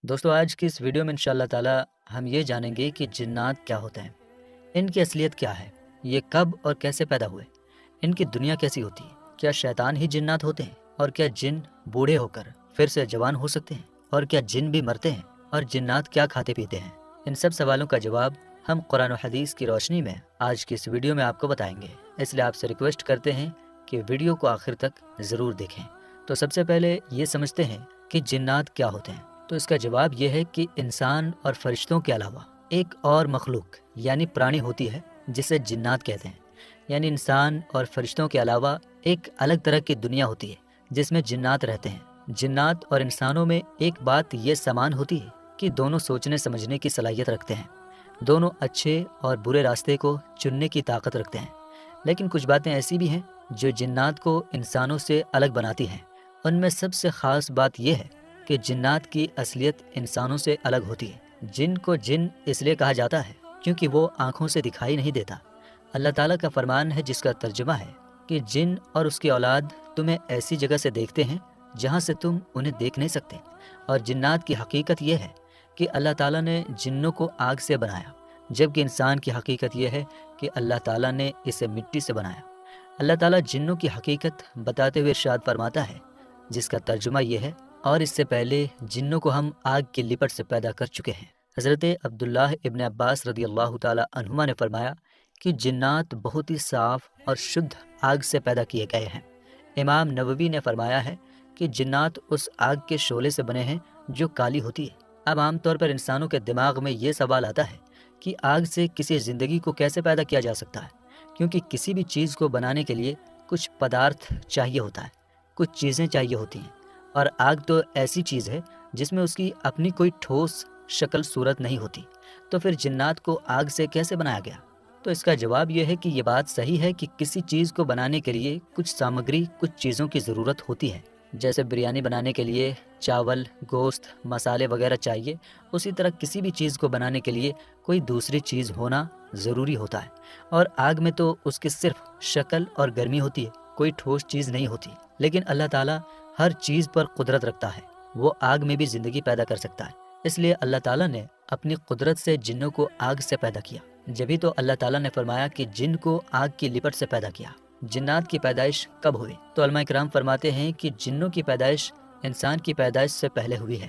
دوستوں آج کی اس ویڈیو میں انشاءاللہ تعالی ہم یہ جانیں گے کہ جنات کیا ہوتے ہیں، ان کی اصلیت کیا ہے، یہ کب اور کیسے پیدا ہوئے، ان کی دنیا کیسی ہوتی ہے، کیا شیطان ہی جنات ہوتے ہیں، اور کیا جن بوڑھے ہو کر پھر سے جوان ہو سکتے ہیں، اور کیا جن بھی مرتے ہیں، اور جنات کیا کھاتے پیتے ہیں۔ ان سب سوالوں کا جواب ہم قرآن و حدیث کی روشنی میں آج کی اس ویڈیو میں آپ کو بتائیں گے، اس لیے آپ سے ریکویسٹ کرتے ہیں کہ ویڈیو کو آخر تک ضرور دیکھیں۔ تو سب سے پہلے یہ سمجھتے ہیں کہ جنات کیا ہوتے ہیں۔ تو اس کا جواب یہ ہے کہ انسان اور فرشتوں کے علاوہ ایک اور مخلوق یعنی پرانی ہوتی ہے جسے جنات کہتے ہیں، یعنی انسان اور فرشتوں کے علاوہ ایک الگ طرح کی دنیا ہوتی ہے جس میں جنات رہتے ہیں۔ جنات اور انسانوں میں ایک بات یہ سامان ہوتی ہے کہ دونوں سوچنے سمجھنے کی صلاحیت رکھتے ہیں، دونوں اچھے اور برے راستے کو چننے کی طاقت رکھتے ہیں، لیکن کچھ باتیں ایسی بھی ہیں جو جنات کو انسانوں سے الگ بناتی ہیں۔ ان میں سب سے خاص بات یہ ہے کہ جنات کی اصلیت انسانوں سے الگ ہوتی ہے۔ جن کو جن اس لیے کہا جاتا ہے کیونکہ وہ آنکھوں سے دکھائی نہیں دیتا۔ اللہ تعالیٰ کا فرمان ہے جس کا ترجمہ ہے کہ جن اور اس کی اولاد تمہیں ایسی جگہ سے دیکھتے ہیں جہاں سے تم انہیں دیکھ نہیں سکتے، اور جنات کی حقیقت یہ ہے کہ اللہ تعالیٰ نے جنوں کو آگ سے بنایا، جبکہ انسان کی حقیقت یہ ہے کہ اللہ تعالیٰ نے اسے مٹی سے بنایا۔ اللہ تعالیٰ جنوں کی حقیقت بتاتے ہوئے ارشاد فرماتا ہے جس کا ترجمہ یہ ہے، اور اس سے پہلے جنوں کو ہم آگ کی لپٹ سے پیدا کر چکے ہیں۔ حضرت عبداللہ ابن عباس رضی اللہ تعالی عنہما نے فرمایا کہ جنات بہت ہی صاف اور شدھ آگ سے پیدا کیے گئے ہیں۔ امام نووی نے فرمایا ہے کہ جنات اس آگ کے شعلے سے بنے ہیں جو کالی ہوتی ہے۔ اب عام طور پر انسانوں کے دماغ میں یہ سوال آتا ہے کہ آگ سے کسی زندگی کو کیسے پیدا کیا جا سکتا ہے، کیونکہ کسی بھی چیز کو بنانے کے لیے کچھ پدارتھ چاہیے ہوتا ہے، کچھ چیزیں چاہیے ہوتی ہیں، اور آگ تو ایسی چیز ہے جس میں اس کی اپنی کوئی ٹھوس شکل صورت نہیں ہوتی، تو پھر جنات کو آگ سے کیسے بنایا گیا؟ تو اس کا جواب یہ ہے کہ یہ بات صحیح ہے کہ کسی چیز کو بنانے کے لیے کچھ سامگری، کچھ چیزوں کی ضرورت ہوتی ہے۔ جیسے بریانی بنانے کے لیے چاول، گوشت، مسالے وغیرہ چاہیے، اسی طرح کسی بھی چیز کو بنانے کے لیے کوئی دوسری چیز ہونا ضروری ہوتا ہے، اور آگ میں تو اس کی صرف شکل اور گرمی ہوتی ہے، کوئی ٹھوس چیز نہیں ہوتی۔ لیکن اللہ تعالیٰ ہر چیز پر قدرت رکھتا ہے، وہ آگ میں بھی زندگی پیدا کر سکتا ہے، اس لیے اللہ تعالیٰ نے اپنی قدرت سے جنوں کو آگ سے پیدا کیا۔ جبھی تو اللہ تعالیٰ نے فرمایا کہ جن کو آگ کی لپٹ سے پیدا کیا۔ جنات کی پیدائش کب ہوئی؟ تو علماء کرام فرماتے ہیں کہ جنوں کی پیدائش انسان کی پیدائش سے پہلے ہوئی ہے،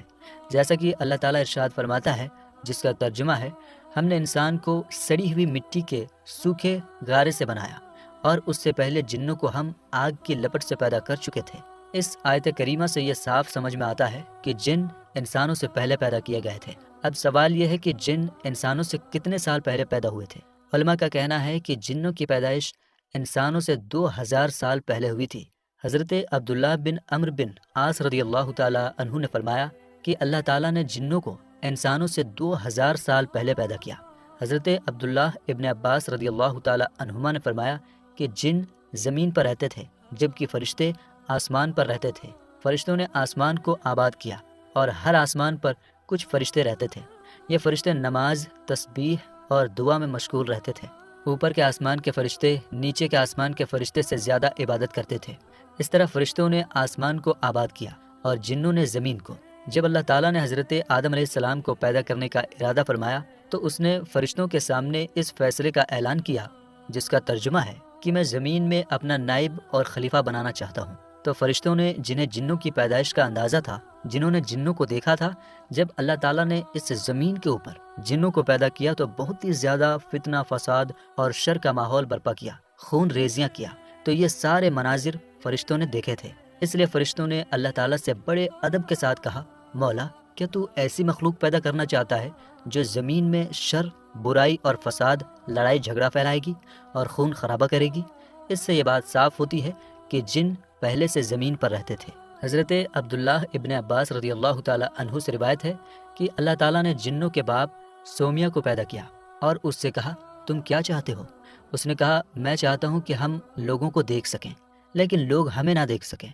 جیسا کہ اللہ تعالیٰ ارشاد فرماتا ہے جس کا ترجمہ ہے، ہم نے انسان کو سڑی ہوئی مٹی کے سوکھے غارے سے بنایا، اور اس سے پہلے جنوں کو ہم آگ کی لپٹ سے پیدا کر چکے تھے۔ اس آیت کریمہ سے یہ صاف سمجھ میں آتا ہے کہ جن انسانوں سے پہلے پیدا کیے گئے تھے۔ اب سوال یہ ہے کہ جن انسانوں سے کتنے سال پہلے پیدا ہوئے تھے؟ علماء کا کہنا ہے کہ جنوں کی پیدائش انسانوں سے 2000 سال پہلے ہوئی تھی۔ حضرت عبداللہ بن عمرو بن عاص رضی اللہ تعالی عنہ نے فرمایا کہ اللہ تعالیٰ نے جنوں کو انسانوں سے 2000 سال پہلے پیدا کیا۔ حضرت عبداللہ ابن عباس رضی اللہ تعالی عنہما نے فرمایا کہ جن زمین پر رہتے تھے جبکہ فرشتے آسمان پر رہتے تھے۔ فرشتوں نے آسمان کو آباد کیا، اور ہر آسمان پر کچھ فرشتے رہتے تھے۔ یہ فرشتے نماز، تسبیح اور دعا میں مشغول رہتے تھے۔ اوپر کے آسمان کے فرشتے نیچے کے آسمان کے فرشتے سے زیادہ عبادت کرتے تھے۔ اس طرح فرشتوں نے آسمان کو آباد کیا اور جنوں نے زمین کو۔ جب اللہ تعالیٰ نے حضرت آدم علیہ السلام کو پیدا کرنے کا ارادہ فرمایا تو اس نے فرشتوں کے سامنے اس فیصلے کا اعلان کیا جس کا ترجمہ ہے کہ میں زمین میں اپنا نائب اور خلیفہ بنانا چاہتا ہوں۔ تو فرشتوں نے جنہیں جنوں کی پیدائش کا اندازہ تھا، جنہوں نے جنوں کو دیکھا تھا، جب اللہ تعالیٰ نے اس زمین کے اوپر جنوں کو پیدا کیا تو بہت ہی زیادہ فتنہ، فساد اور شر کا ماحول برپا کیا، خون ریزیاں کیا۔ تو یہ سارے مناظر فرشتوں نے دیکھے تھے، اس لیے فرشتوں نے اللہ تعالیٰ سے بڑے ادب کے ساتھ کہا، مولا کیا تو ایسی مخلوق پیدا کرنا چاہتا ہے جو زمین میں شر، برائی اور فساد، لڑائی جھگڑا پھیلائے گی اور خون خرابہ کرے گی؟ اس سے یہ بات صاف ہوتی ہے کہ جن پہلے سے زمین پر رہتے تھے۔ حضرت عبداللہ ابن عباس رضی اللہ تعالی عنہ سے روایت ہے کہ اللہ تعالیٰ نے جنوں کے باپ سومیا کو پیدا کیا اور اس سے کہا، تم کیا چاہتے ہو؟ اس نے کہا، میں چاہتا ہوں کہ ہم لوگوں کو دیکھ سکیں لیکن لوگ ہمیں نہ دیکھ سکیں،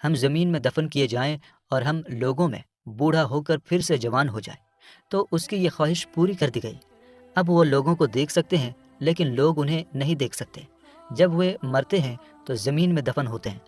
ہم زمین میں دفن کیے جائیں اور ہم لوگوں میں بوڑھا ہو کر پھر سے جوان ہو جائے۔ تو اس کی یہ خواہش پوری کر دی گئی۔ اب وہ لوگوں کو دیکھ سکتے ہیں لیکن لوگ انہیں نہیں دیکھ سکتے۔ جب وہ مرتے ہیں تو زمین میں دفن ہوتے ہیں،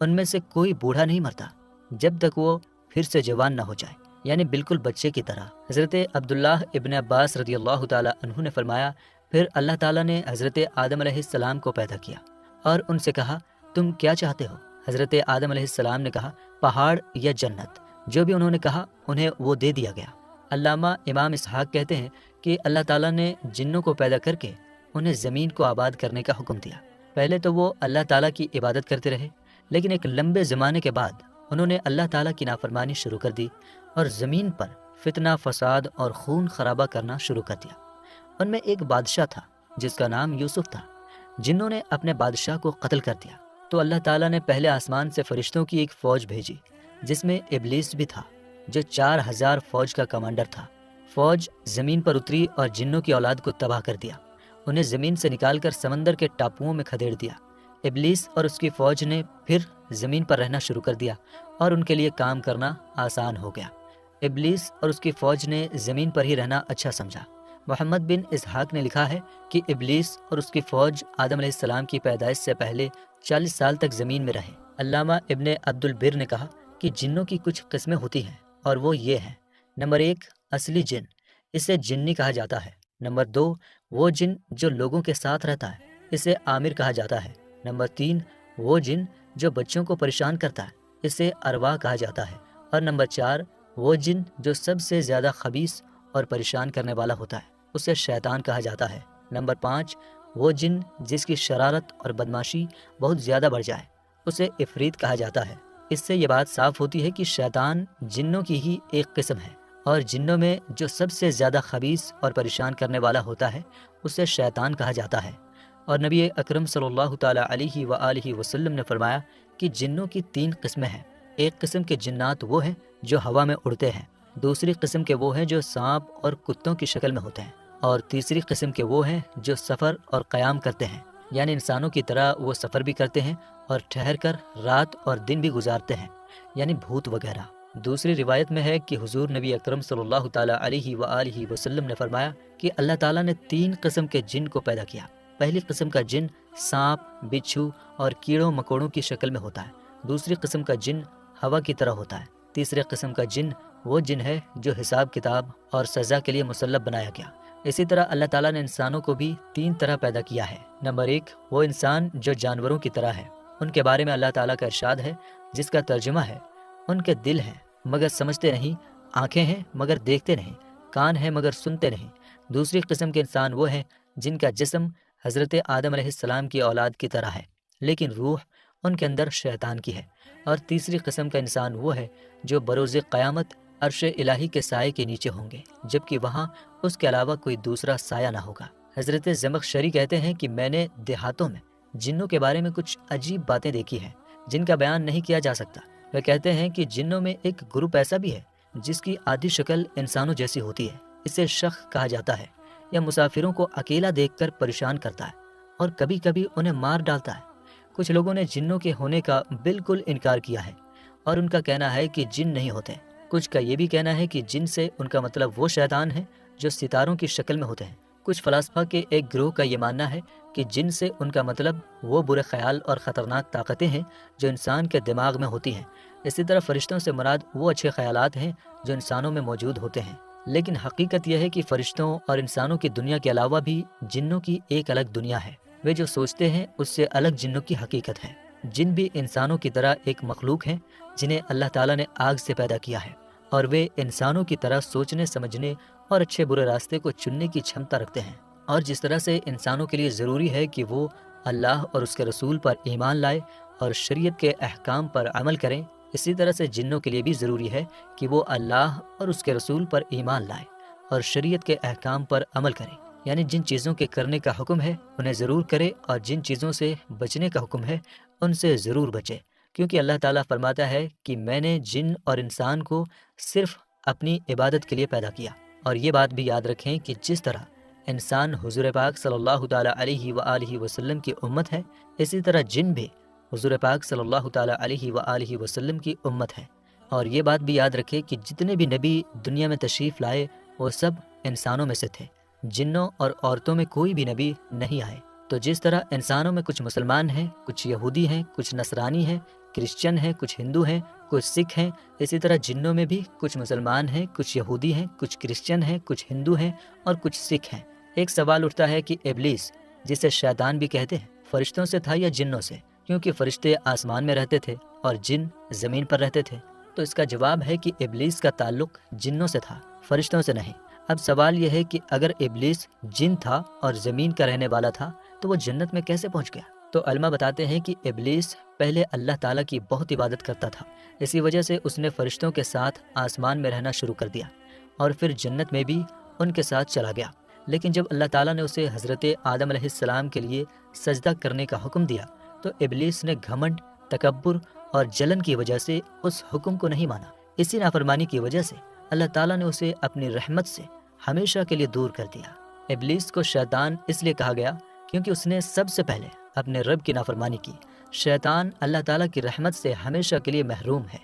ان میں سے کوئی بوڑھا نہیں مرتا جب تک وہ پھر سے جوان نہ ہو جائے، یعنی بالکل بچے کی طرح۔ حضرت عبداللہ ابن عباس رضی اللہ تعالیٰ عنہ نے فرمایا، پھر اللہ تعالیٰ نے حضرت آدم علیہ السلام کو پیدا کیا اور ان سے کہا، تم کیا چاہتے ہو؟ حضرت آدم علیہ السلام نے کہا، پہاڑ یا جنت۔ جو بھی انہوں نے کہا انہیں وہ دے دیا گیا۔ علامہ امام اسحاق کہتے ہیں کہ اللہ تعالیٰ نے جنوں کو پیدا کر کے انہیں زمین کو آباد کرنے کا حکم دیا۔ پہلے تو وہ اللہ تعالیٰ کی عبادت کرتے رہے، لیکن ایک لمبے زمانے کے بعد انہوں نے اللہ تعالیٰ کی نافرمانی شروع کر دی اور زمین پر فتنہ، فساد اور خون خرابہ کرنا شروع کر دیا۔ ان میں ایک بادشاہ تھا جس کا نام یوسف تھا۔ جنوں نے اپنے بادشاہ کو قتل کر دیا تو اللہ تعالیٰ نے پہلے آسمان سے فرشتوں کی ایک فوج بھیجی جس میں ابلیس بھی تھا، جو 4000 فوج کا کمانڈر تھا۔ فوج زمین پر اتری اور جنوں کی اولاد کو تباہ کر دیا۔ انہیں زمین سے نکال کر سمندر کے ٹاپوؤں میں کھدیڑ دیا۔ ابلیس اور اس کی فوج نے پھر زمین پر رہنا شروع کر دیا اور ان کے لیے کام کرنا آسان ہو گیا۔ ابلیس اور اس کی فوج نے زمین پر ہی رہنا اچھا سمجھا۔ محمد بن اسحاق نے لکھا ہے کہ ابلیس اور اس کی فوج آدم علیہ السلام کی پیدائش سے پہلے 40 سال تک زمین میں رہے۔ علامہ ابن عبد البر نے کہا کہ جنوں کی کچھ قسمیں ہوتی ہیں اور وہ یہ ہیں: نمبر 1، اصلی جن، اسے جنی کہا جاتا ہے۔ نمبر 2، وہ جن جو لوگوں کے ساتھ رہتا ہے، اسے عامر کہا جاتا ہے۔ نمبر 3، وہ جن جو بچوں کو پریشان کرتا ہے، اسے ارواح کہا جاتا ہے۔ اور نمبر 4، وہ جن جو سب سے زیادہ خبیث اور پریشان کرنے والا ہوتا ہے، اسے شیطان کہا جاتا ہے۔ نمبر 5، وہ جن جس کی شرارت اور بدماشی بہت زیادہ بڑھ جائے، اسے عفریت کہا جاتا ہے۔ اس سے یہ بات صاف ہوتی ہے کہ شیطان جنوں کی ہی ایک قسم ہے، اور جنوں میں جو سب سے زیادہ خبیث اور پریشان کرنے والا ہوتا ہے اسے شیطان کہا جاتا ہے۔ اور نبی اکرم صلی اللہ تعالیٰ علیہ وآلہ وسلم نے فرمایا کہ جنوں کی 3 قسمیں ہیں۔ ایک قسم کے جنات وہ ہیں جو ہوا میں اڑتے ہیں، دوسری قسم کے وہ ہیں جو سانپ اور کتوں کی شکل میں ہوتے ہیں، اور تیسری قسم کے وہ ہیں جو سفر اور قیام کرتے ہیں، یعنی انسانوں کی طرح وہ سفر بھی کرتے ہیں اور ٹھہر کر رات اور دن بھی گزارتے ہیں، یعنی بھوت وغیرہ۔ دوسری روایت میں ہے کہ حضور نبی اکرم صلی اللہ تعالیٰ علیہ وآلہ وسلم نے فرمایا کہ اللہ تعالیٰ نے 3 قسم کے جن کو پیدا کیا۔ پہلی قسم کا جن سانپ، بچھو اور کیڑوں مکوڑوں کی شکل میں ہوتا ہے۔ دوسری قسم کا جن ہوا کی طرح ہوتا ہے۔ تیسرے قسم کا جن وہ جن ہے جو حساب کتاب اور سزا کے لیے مسلط بنایا گیا۔ اسی طرح اللہ تعالیٰ نے انسانوں کو بھی 3 طرح پیدا کیا ہے۔ نمبر 1، وہ انسان جو جانوروں کی طرح ہے۔ ان کے بارے میں اللہ تعالیٰ کا ارشاد ہے جس کا ترجمہ ہے، ان کے دل ہیں مگر سمجھتے نہیں، آنکھیں ہیں مگر دیکھتے نہیں، کان ہیں مگر سنتے نہیں۔ دوسری قسم کے انسان وہ ہیں جن کا جسم حضرت آدم علیہ السلام کی اولاد کی طرح ہے، لیکن روح ان کے اندر شیطان کی ہے۔ اور تیسری قسم کا انسان وہ ہے جو بروز قیامت عرش الہی کے سائے کے نیچے ہوں گے، جبکہ وہاں اس کے علاوہ کوئی دوسرا سایہ نہ ہوگا۔ حضرت زمخشری کہتے ہیں کہ میں نے دیہاتوں میں جنوں کے بارے میں کچھ عجیب باتیں دیکھی ہیں جن کا بیان نہیں کیا جا سکتا۔ وہ کہتے ہیں کہ جنوں میں ایک گروپ ایسا بھی ہے جس کی آدھی شکل انسانوں جیسی ہوتی ہے، اسے شخ کہا جاتا ہے، یا مسافروں کو اکیلا دیکھ کر پریشان کرتا ہے اور کبھی کبھی انہیں مار ڈالتا ہے۔ کچھ لوگوں نے جنوں کے ہونے کا بالکل انکار کیا ہے اور ان کا کہنا ہے کہ جن نہیں ہوتے۔ کچھ کا یہ بھی کہنا ہے کہ جن سے ان کا مطلب وہ شیطان ہیں جو ستاروں کی شکل میں ہوتے ہیں۔ کچھ فلاسفہ کے ایک گروہ کا یہ ماننا ہے کہ جن سے ان کا مطلب وہ برے خیال اور خطرناک طاقتیں ہیں جو انسان کے دماغ میں ہوتی ہیں۔ اسی طرح فرشتوں سے مراد وہ اچھے خیالات ہیں جو انسانوں میں موجود ہوتے ہیں۔ لیکن حقیقت یہ ہے کہ فرشتوں اور انسانوں کی دنیا کے علاوہ بھی جنوں کی ایک الگ دنیا ہے۔ وہ جو سوچتے ہیں اس سے الگ جنوں کی حقیقت ہے۔ جن بھی انسانوں کی طرح ایک مخلوق ہیں جنہیں اللہ تعالیٰ نے آگ سے پیدا کیا ہے، اور وہ انسانوں کی طرح سوچنے، سمجھنے اور اچھے برے راستے کو چننے کی چھمتا رکھتے ہیں۔ اور جس طرح سے انسانوں کے لیے ضروری ہے کہ وہ اللہ اور اس کے رسول پر ایمان لائے اور شریعت کے احکام پر عمل کریں، اسی طرح سے جنوں کے لیے بھی ضروری ہے کہ وہ اللہ اور اس کے رسول پر ایمان لائے اور شریعت کے احکام پر عمل کریں، یعنی جن چیزوں کے کرنے کا حکم ہے انہیں ضرور کرے، اور جن چیزوں سے بچنے کا حکم ہے ان سے ضرور بچے، کیونکہ اللہ تعالیٰ فرماتا ہے کہ میں نے جن اور انسان کو صرف اپنی عبادت کے لیے پیدا کیا۔ اور یہ بات بھی یاد رکھیں کہ جس طرح انسان حضور پاک صلی اللہ تعالیٰ علیہ وآلہ وسلم کی امت ہے، اسی طرح جن بھی حضور پاک صلی اللہ تعالیٰ علیہ وآلہ وسلم کی امت ہے۔ اور یہ بات بھی یاد رکھے کہ جتنے بھی نبی دنیا میں تشریف لائے وہ سب انسانوں میں سے تھے، جنوں اور عورتوں میں کوئی بھی نبی نہیں آئے۔ تو جس طرح انسانوں میں کچھ مسلمان ہیں، کچھ یہودی ہیں، کچھ نصرانی ہیں، کرسچن ہیں، کچھ ہندو ہیں، کچھ سکھ ہیں، اسی طرح جنوں میں بھی کچھ مسلمان ہیں، کچھ یہودی ہیں، کچھ کرسچن ہیں، کچھ ہندو ہیں اور کچھ سکھ ہیں۔ ایک سوال اٹھتا ہے کہ ابلیس، جسے شیطان بھی کہتے ہیں، فرشتوں سے تھا یا جنوں سے؟ کیونکہ فرشتے آسمان میں رہتے تھے اور جن زمین پر رہتے تھے۔ تو اس کا جواب ہے کہ ابلیس کا تعلق جنوں سے تھا، فرشتوں سے نہیں۔ اب سوال یہ ہے کہ اگر ابلیس جن تھا اور زمین کا رہنے والا تھا تو وہ جنت میں کیسے پہنچ گیا؟ تو علماء بتاتے ہیں کہ ابلیس پہلے اللہ تعالیٰ کی بہت عبادت کرتا تھا، اسی وجہ سے اس نے فرشتوں کے ساتھ آسمان میں رہنا شروع کر دیا اور پھر جنت میں بھی ان کے ساتھ چلا گیا۔ لیکن جب اللہ تعالیٰ نے اسے حضرت آدم علیہ السلام کے لیے سجدہ کرنے کا حکم دیا تو ابلیس نے گھمنڈ، تکبر اور جلن کی وجہ سے اس حکم کو نہیں مانا۔ اسی نافرمانی کی وجہ سے اللہ تعالیٰ نے اسے اپنی رحمت سے ہمیشہ کے لیے دور کر دیا۔ ابلیس کو شیطان اس لیے کہا گیا کیونکہ اس نے سب سے پہلے اپنے رب کی نافرمانی کی۔ شیطان اللہ تعالیٰ کی رحمت سے ہمیشہ کے لیے محروم ہے،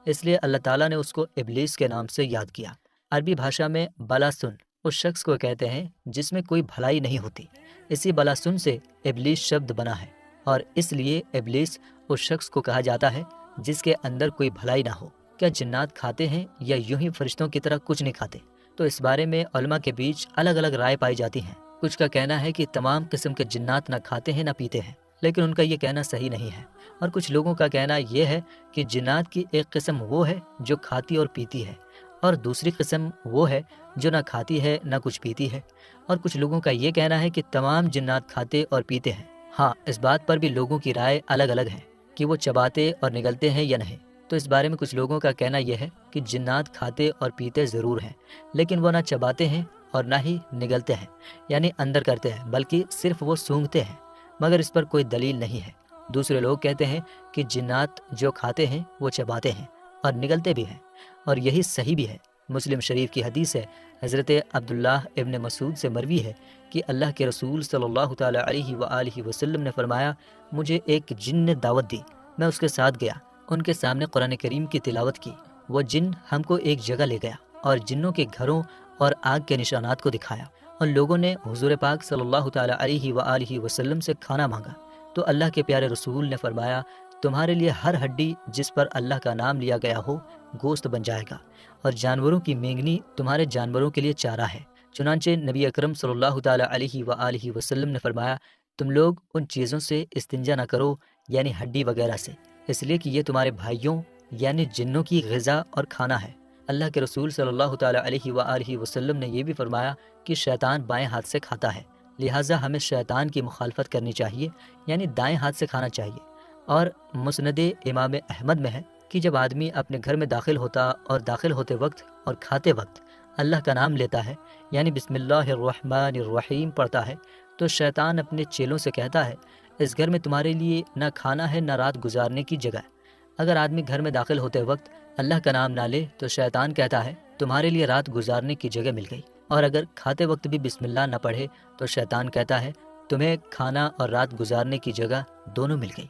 اس لیے اللہ تعالیٰ نے اس کو ابلیس کے نام سے یاد کیا۔ عربی بھاشا میں بلاسن اس شخص کو کہتے ہیں جس میں کوئی بھلائی نہیں ہوتی۔ اسی بلاسن سے ابلیس شبد بنا ہے اور اس لیے ابلیس اس شخص کو کہا جاتا ہے جس کے اندر کوئی بھلائی نہ ہو۔ کیا جنات کھاتے ہیں یا یوں ہی فرشتوں کی طرح کچھ نہیں کھاتے؟ تو اس بارے میں علماء کے بیچ الگ الگ رائے پائی جاتی ہیں۔ کچھ کا کہنا ہے کہ تمام قسم کے جنات نہ کھاتے ہیں نہ پیتے ہیں، لیکن ان کا یہ کہنا صحیح نہیں ہے۔ اور کچھ لوگوں کا کہنا یہ ہے کہ جنات کی ایک قسم وہ ہے جو کھاتی اور پیتی ہے، اور دوسری قسم وہ ہے جو نہ کھاتی ہے نہ کچھ پیتی ہے۔ اور کچھ لوگوں کا یہ کہنا ہے کہ تمام جنات کھاتے اور پیتے ہیں۔ ہاں، اس بات پر بھی لوگوں کی رائے الگ الگ ہے کہ وہ چباتے اور نگلتے ہیں یا نہیں۔ تو اس بارے میں کچھ لوگوں کا کہنا یہ ہے کہ جنات کھاتے اور پیتے ضرور ہیں، لیکن وہ نہ چباتے ہیں اور نہ ہی نگلتے ہیں، یعنی اندر کرتے ہیں، بلکہ صرف وہ سونگھتے ہیں، مگر اس پر کوئی دلیل نہیں ہے۔ دوسرے لوگ کہتے ہیں کہ جنات جو کھاتے ہیں وہ چباتے ہیں اور نگلتے بھی ہیں، اور یہی صحیح بھی ہے۔ مسلم شریف کی حدیث ہے، حضرت عبداللہ ابن مسعود سے مروی ہے کہ اللہ کے رسول صلی اللہ تعالیٰ علیہ وآلہ وسلم نے فرمایا، مجھے ایک جن نے دعوت دی، میں اس کے ساتھ گیا، ان کے سامنے قرآن کریم کی تلاوت کی۔ وہ جن ہم کو ایک جگہ لے گیا اور جنوں کے گھروں اور آگ کے نشانات کو دکھایا، اور لوگوں نے حضور پاک صلی اللہ تعالیٰ علیہ وآلہ وسلم سے کھانا مانگا تو اللہ کے پیارے رسول نے فرمایا، تمہارے لیے ہر ہڈی جس پر اللہ کا نام لیا گیا ہو گوشت بن جائے گا، اور جانوروں کی مینگنی تمہارے جانوروں کے لیے چارہ ہے۔ چنانچہ نبی اکرم صلی اللہ تعالیٰ علیہ وآلہ وسلم نے فرمایا، تم لوگ ان چیزوں سے استنجا نہ کرو، یعنی ہڈی وغیرہ سے، اس لیے کہ یہ تمہارے بھائیوں یعنی جنوں کی غذا اور کھانا ہے۔ اللہ کے رسول صلی اللہ تعالیٰ علیہ وآلہ وسلم نے یہ بھی فرمایا کہ شیطان بائیں ہاتھ سے کھاتا ہے، لہٰذا ہمیں شیطان کی مخالفت کرنی چاہیے، یعنی دائیں ہاتھ سے کھانا چاہیے۔ اور مسند امام احمد میں ہے کہ جب آدمی اپنے گھر میں داخل ہوتا اور داخل ہوتے وقت اور کھاتے وقت اللہ کا نام لیتا ہے، یعنی بسم اللہ الرحمن الرحیم پڑھتا ہے، تو شیطان اپنے چیلوں سے کہتا ہے، اس گھر میں تمہارے لیے نہ کھانا ہے نہ رات گزارنے کی جگہ ہے۔ اگر آدمی گھر میں داخل ہوتے وقت اللہ کا نام نہ لے تو شیطان کہتا ہے، تمہارے لیے رات گزارنے کی جگہ مل گئی، اور اگر کھاتے وقت بھی بسم اللہ نہ پڑھے تو شیطان کہتا ہے، تمہیں کھانا اور رات گزارنے کی جگہ دونوں مل گئی۔